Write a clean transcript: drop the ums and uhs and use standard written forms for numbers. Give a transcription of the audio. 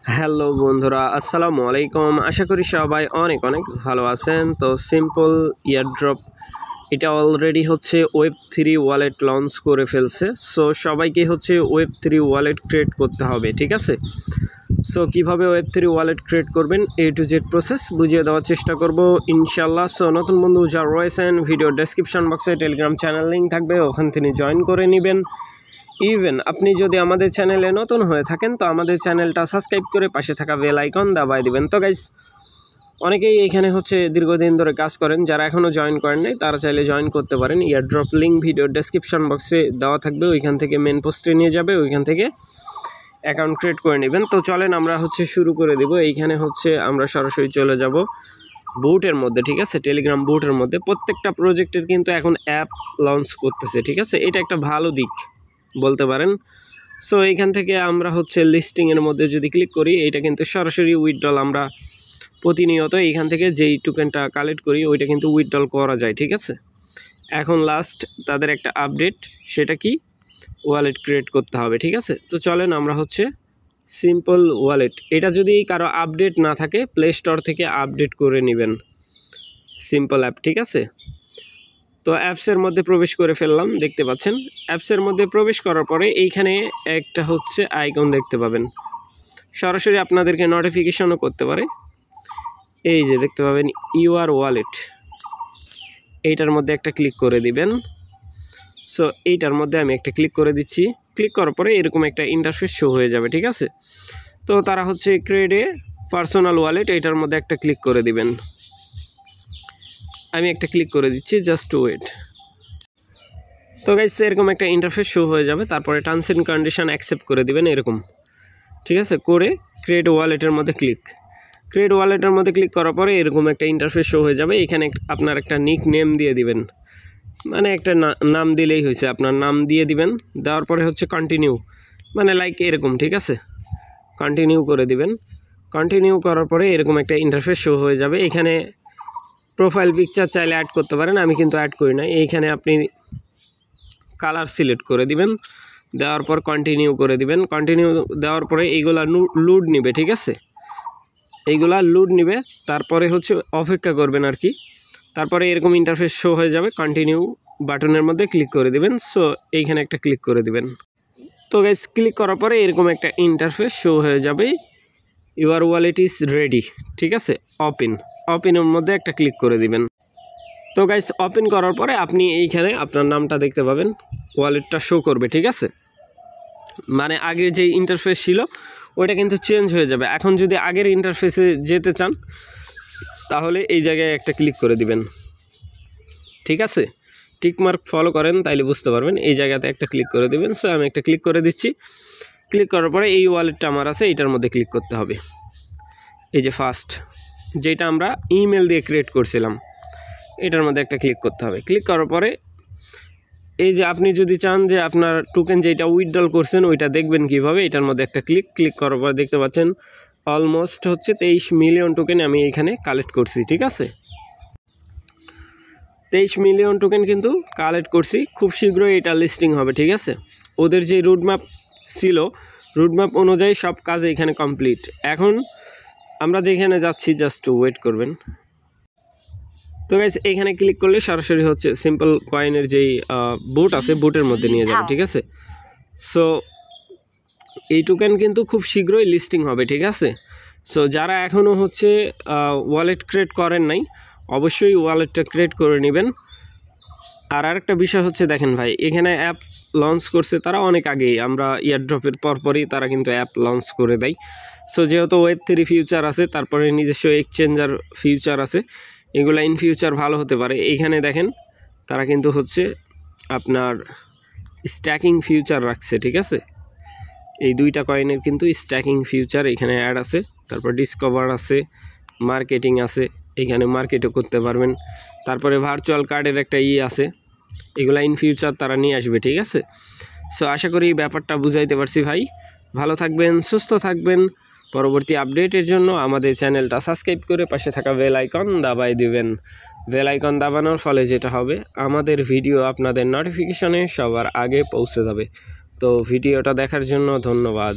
Hello বন্ধুরা, আসসালামু আলাইকুম। আশা করি সবাই অনেক অনেক ভালো আছেন। তো সিম্পল ইয়ারড্রপ এটা অলরেডি হচ্ছে ওয়েব3 ওয়ালেট লঞ্চ করে ফেলছে। সো সবাইকে হচ্ছে ওয়েব3 ওয়ালেট ক্রিয়েট করতে হবে, ঠিক আছে? সো কীভাবে ওয়েব3 ওয়ালেট ক্রিয়েট করবেন A to Z প্রসেস বুঝিয়ে দেওয়ার চেষ্টা করব ইনশাল্লাহ। সো নতুন বন্ধু যারা রয়েছেন, ভিডিও ডেসক্রিপশন বক্সে টেলিগ্রাম চ্যানেল লিঙ্ক থাকবে, ওখান থেকে জয়েন করে নেবেন। ইভেন আপনি যদি আমাদের চ্যানেলে নতুন হয়ে থাকেন তো আমাদের চ্যানেলটা সাবস্ক্রাইব করে পাশে থাকা বেল আইকন দাবায় দিবেন। তো গাইস, অনেকেই এখানে হচ্ছে দীর্ঘদিন ধরে কাজ করেন, যারা এখনও জয়েন করেন নাই তারা চাইলে জয়েন করতে পারেন। ইয়ারড্রপ লিঙ্ক ভিডিও ডেসক্রিপশন বক্সে দেওয়া থাকবে, ওইখান থেকে মেন পোস্টে নিয়ে যাবে, ওইখান থেকে অ্যাকাউন্ট ক্রিয়েট করে নেবেন। তো চলেন আমরা হচ্ছে শুরু করে দেব। এইখানে হচ্ছে আমরা সরাসরি চলে যাব বুটের মধ্যে, ঠিক আছে? টেলিগ্রাম বুটের মধ্যে প্রত্যেকটা প্রজেক্টের কিন্তু এখন অ্যাপ লঞ্চ করতেছে, ঠিক আছে? এটা একটা ভালো দিক বলতে পারেন। সো এইখান থেকে আমরা হচ্ছে লিস্টিংয়ের মধ্যে যদি ক্লিক করি, এটা কিন্তু সরাসরি উইথড্রল আমরা প্রতিনিয়ত এইখান থেকে যেই টোকেনটা কালেক্ট করি ওইটা কিন্তু উইথড্রল করা যায়, ঠিক আছে? এখন লাস্ট তাদের একটা আপডেট, সেটা কি ওয়ালেট ক্রিয়েট করতে হবে, ঠিক আছে? তো চলেন আমরা হচ্ছে সিম্পল ওয়ালেট, এটা যদি কারো আপডেট না থাকে প্লে স্টোর থেকে আপডেট করে নেবেন সিম্পল অ্যাপ, ঠিক আছে? তো অ্যাপসের মধ্যে প্রবেশ করে ফেললাম, দেখতে পাচ্ছেন। অ্যাপসের মধ্যে প্রবেশ করার পরে এইখানে একটা হচ্ছে আইকন দেখতে পাবেন, সরাসরি আপনাদেরকে নোটিফিকেশনও করতে পারে। এই যে দেখতে পাবেন ইউআর ওয়ালেট, এইটার মধ্যে একটা ক্লিক করে দিবেন। সো এইটার মধ্যে আমি একটা ক্লিক করে দিচ্ছি। ক্লিক করার পরে এরকম একটা ইন্টারফেস শো হয়ে যাবে, ঠিক আছে? তো তারা হচ্ছে ক্রিয়েট এ পার্সোনাল ওয়ালেট, এইটার মধ্যে একটা ক্লিক করে দিবেন। আমি একটা ক্লিক করে দিচ্ছি, জাস্ট ওয়েট। তো গাইস, এরকম একটা ইন্টারফেস শো হয়ে যাবে, তারপরে টার্মস এন্ড কন্ডিশন অ্যাকসেপ্ট করে দিবেন এরকম, ঠিক আছে? করে ক্রিয়েট ওয়ালেটের মধ্যে ক্রিয়েট ওয়ালেটের মধ্যে ক্লিক করার পরে এরকম একটা ইন্টারফেস শো হয়ে যাবে। এখানে আপনার একটা নিক নেম দিয়ে দিবেন, মানে একটা নাম দিলেই হয়েছে, আপনার নাম দিয়ে দিবেন। দেওয়ার পরে হচ্ছে কন্টিনিউ, মানে লাইক এরকম, ঠিক আছে? কন্টিনিউ করে দিবেন। কন্টিনিউ করার পরে এরকম একটা ইন্টারফেস শো হয়ে যাবে। এখানে প্রোফাইল পিকচার চাইলে অ্যাড করতে পারেন, আমি কিন্তু অ্যাড করি না। এইখানে আপনি কালার সিলেক্ট করে দিবেন, দেওয়ার পর কন্টিনিউ করে দিবেন। কন্টিনিউ দেওয়ার পরে এইগুলা লুড নিবে, ঠিক আছে? এইগুলা লুড নিবে, তারপরে হচ্ছে অপেক্ষা করবেন আর কি। তারপরে এরকম ইন্টারফেস শো হয়ে যাবে, কন্টিনিউ বাটনের মধ্যে ক্লিক করে দিবেন। সো এইখানে একটা ক্লিক করে দিবেন। তো গাইস, ক্লিক করার পরে এরকম একটা ইন্টারফেস শো হয়ে যাবে, ইউর ওয়ালেট ইজ রেডি, ঠিক আছে? ওপেনের মধ্যে একটা ক্লিক করে দিবেন। তো গাইস, ওপেন করার পরে আপনি এইখানে আপনার নামটা দেখতে পাবেন, ওয়ালেটটা শো করবে, ঠিক আছে? মানে আগে যে ইন্টারফেস ছিল ওইটা কিন্তু চেঞ্জ হয়ে যাবে। এখন যদি আগের ইন্টারফেসে যেতে চান তাহলে এই জায়গায় একটা ক্লিক করে দিবেন, ঠিক আছে? টিকমার্ক ফলো করেন তাইলে বুঝতে পারবেন। এই জায়গাতে একটা ক্লিক করে দিবেন। সো আমি একটা ক্লিক করে দিচ্ছি। ক্লিক করার পরে এই ওয়ালেটটা আমার আছে, এইটার মধ্যে ক্লিক করতে হবে। এই যে ফার্স্ট যেটা আমরা ইমেল দিয়ে ক্রিয়েট করছিলাম, এটার মধ্যে একটা ক্লিক করতে হবে। ক্লিক করার পরে এই যে আপনি যদি চান যে আপনার টোকেন যেটা উইথড্রল করছেন ওইটা দেখবেন কিভাবে, এটার মধ্যে একটা ক্লিক করার পরে দেখতে পাচ্ছেন অলমোস্ট হচ্ছে 23 মিলিয়ন টোকেন আমি এখানে কালেক্ট করছি, ঠিক আছে? 23 মিলিয়ন টোকেন কিন্তু কালেক্ট করছি। খুব শীঘ্রই এটা লিস্টিং হবে, ঠিক আছে? ওদের যে রুটম্যাপ ছিল, রুটম্যাপ অনুযায়ী সব কাজ এখানে কমপ্লিট। এখন আমরা যেখানে যাচ্ছি জাস্ট ওয়েট করবেন। তো গাইস, এখানে ক্লিক করলে সরাসরি হচ্ছে সিম্পল কয়েনের যেই বুট আছে বুটের মধ্যে নিয়ে যাবে, ঠিক আছে? সো এই টোকেন কিন্তু খুব শীঘ্রই লিস্টিং হবে, ঠিক আছে? সো যারা এখনও হচ্ছে ওয়ালেট ক্রিয়েট করেন নাই, অবশ্যই ওয়ালেটটা ক্রিয়েট করে নেবেন। আর আরেকটা বিষয় হচ্ছে, দেখেন ভাই, এখানে অ্যাপ লঞ্চ করছে তারা অনেক আগেই, আমরা ইয়ারড্রপের পরপরই তারা কিন্তু অ্যাপ লঞ্চ করে দেয়। সো যেহেতু ওয়েব3 ফিউচার আছে, তারপরে নিজস্ব এক্সচেঞ্জার ফিউচার আছে, এগুলো ইন ফিউচার ভালো হতে পারে। এইখানে দেখেন তারা কিন্তু হচ্ছে আপনার স্ট্যাকিং ফিউচার রাখছে, ঠিক আছে? এই দুইটা কয়েনের কিন্তু স্ট্যাকিং ফিউচার এখানে অ্যাড আছে। তারপর ডিসকভার আছে, মার্কেটিং আছে, এখানে মার্কেটও করতে পারবেন। তারপরে ভার্চুয়াল কার্ডের একটা আছে, এগুলো ইন ফিউচার তারা নিয়ে আসবে, ঠিক আছে? সো আশা করি এই ব্যাপারটা বুঝাইতে পারছি ভাই। ভালো থাকবেন, সুস্থ থাকবেন। পরবর্তী আপডেটের জন্য আমাদের চ্যানেলটা সাবস্ক্রাইব করে পাশে থাকা বেল আইকন দাবাই দিবেন। বেল আইকন দাবানোর ফলে যেটা হবে, আমাদের ভিডিও আপনাদের নোটিফিকেশনে সবার আগে পৌঁছে যাবে। তো ভিডিওটা দেখার জন্য ধন্যবাদ।